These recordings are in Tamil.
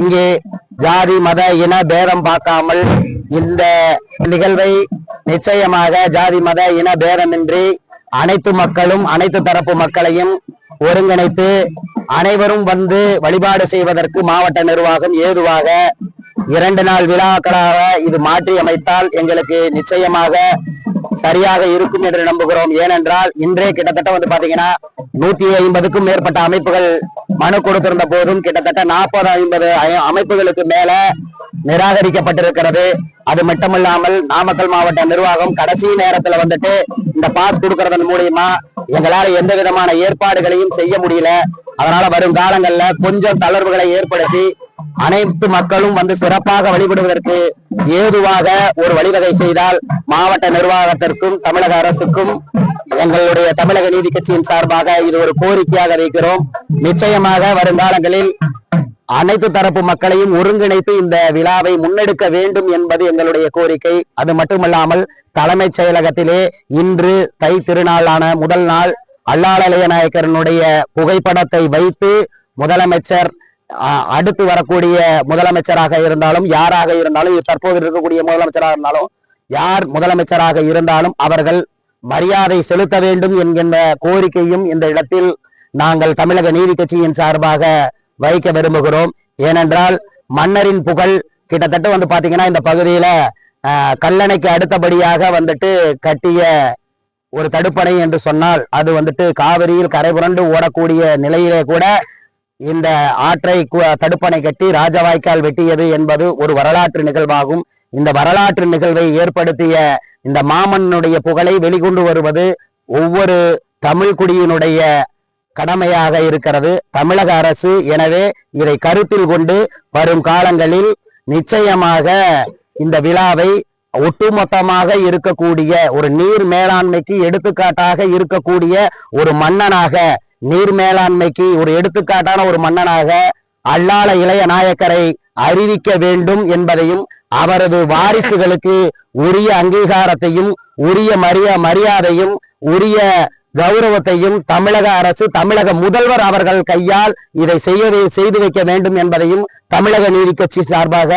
இங்கே ஜாதி மத இன பேதம் பார்க்காமல் இந்த நிகழ்வை நிச்சயமாக ஜாதி மத இன பேதமின்றி அனைத்து மக்களும் அனைத்து தரப்பு மக்களையும் ஒருங்கிணைத்து அனைவரும் வந்து வழிபாடு செய்வதற்கு மாவட்ட நிர்வாகம் ஏதுவாக 2 நாள் விழாக்களாக இது மாற்றி அமைத்தால் எங்களுக்கு நிச்சயமாக சரியாக இருக்கும் என்று நம்புகிறோம். ஏனென்றால் இன்றே கிட்டத்தட்ட வந்து பாத்தீங்கன்னா 150க்கும் மேற்பட்ட அமைப்புகள் மனு கொடுத்திருந்த போதும் கிட்டத்தட்ட 40-50 அமைப்புகளுக்கு மேல நிராகரிக்கப்பட்டிருக்கிறது. அது மட்டுமல்லாமல் நாமக்கல் மாவட்ட நிர்வாகம் கடைசி நேரத்துல வந்துட்டு இந்த பாஸ் கொடுக்கறதன் மூலியமா எங்களால எந்த விதமான ஏற்பாடுகளையும் செய்ய முடியல. அதனால வரும் காலங்கள்ல கொஞ்சம் தளர்வுகளை ஏற்படுத்தி அனைத்து மக்களும் வந்து சிறப்பாக வழிபடுவதற்கு ஏதுவாக ஒரு வழிவகை செய்தால் மாவட்ட நிர்வாகத்திற்கும் தமிழக அரசுக்கும் எங்களுடைய தமிழக நீதி கட்சியின் சார்பாக இது ஒரு கோரிக்கையாக வைக்கிறோம். நிச்சயமாக வருங்காலங்களில் அனைத்து தரப்பு மக்களையும் ஒருங்கிணைத்து இந்த விழாவை முன்னெடுக்க வேண்டும் என்பது எங்களுடைய கோரிக்கை. அது மட்டுமல்லாமல் தலைமைச் செயலகத்திலே இன்று தை திருநாளான முதல் நாள் அல்லாளலைய நாயக்கரனுடைய புகைப்படத்தை வைத்து முதலமைச்சர் அடுத்து வரக்கூடிய முதலமைச்சராக இருந்தாலும் யாராக இருந்தாலும் தற்போது இருக்கக்கூடிய முதலமைச்சராக இருந்தாலும் யார் முதலமைச்சராக இருந்தாலும் அவர்கள் மரியாதை செலுத்த வேண்டும் என்கின்ற கோரிக்கையும் இந்த இடத்தில் நாங்கள் தமிழக நீதி கட்சியின் சார்பாக வைக்க விரும்புகிறோம். ஏனென்றால் மன்னரின் புகழ் கிட்டத்தட்ட வந்து பாத்தீங்கன்னா இந்த பகுதியில கல்லணைக்கு அடுத்தபடியாக வந்துட்டு கட்டிய ஒரு தடுப்பணை என்று சொன்னால் அது வந்துட்டு காவிரியில் கரை புரண்டு ஓடக்கூடிய நிலையிலே கூட இந்த ஆற்றை தடுப்பணை கட்டி ராஜவாய்க்கால் வெட்டியது என்பது ஒரு வரலாற்று நிகழ்வாகும். இந்த வரலாற்று நிகழ்வை ஏற்படுத்திய இந்த மாமன்னுடைய புகழை வெளிக்கொண்டு வருவது ஒவ்வொரு தமிழ் குடியினுடைய கடமையாக இருக்கிறது தமிழக அரசு. எனவே இதை கருத்தில் கொண்டு வரும் காலங்களில் நிச்சயமாக இந்த விழாவை ஒட்டுமொத்தமாக இருக்கக்கூடிய ஒரு நீர் மேலாண்மைக்கு எடுத்துக்காட்டாக இருக்கக்கூடிய ஒரு மன்னனாக, நீர் மேலாண்மைக்கு ஒரு எடுத்துக்காட்டான ஒரு மன்னனாக அல்லாள இளைய நாயக்கரை அறிவிக்க வேண்டும் என்பதையும் அவரது வாரிசுகளுக்கு உரிய அங்கீகாரத்தையும் உரிய மரியாதையும் உரிய கௌரவத்தையும் தமிழக அரசு தமிழக முதல்வர் அவர்கள் கையால் இதை செய்து வைக்க வேண்டும் என்பதையும் தமிழக நீதி கட்சி சார்பாக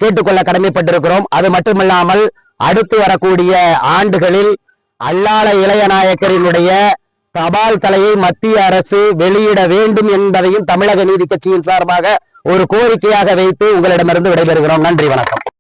கேட்டுக்கொள்ள கடமைப்பட்டிருக்கிறோம். அது மட்டுமில்லாமல் அடுத்து வரக்கூடிய ஆண்டுகளில் அல்லாள இளைய நாயக்கரினுடைய தபால் தலையை மத்திய அரசு வெளியிட வேண்டும் என்பதையும் தமிழக நீதி கட்சியின் சார்பாக ஒரு கோரிக்கையாக வைத்து உங்களிடமிருந்து விடைபெறுகிறோம். நன்றி, வணக்கம்.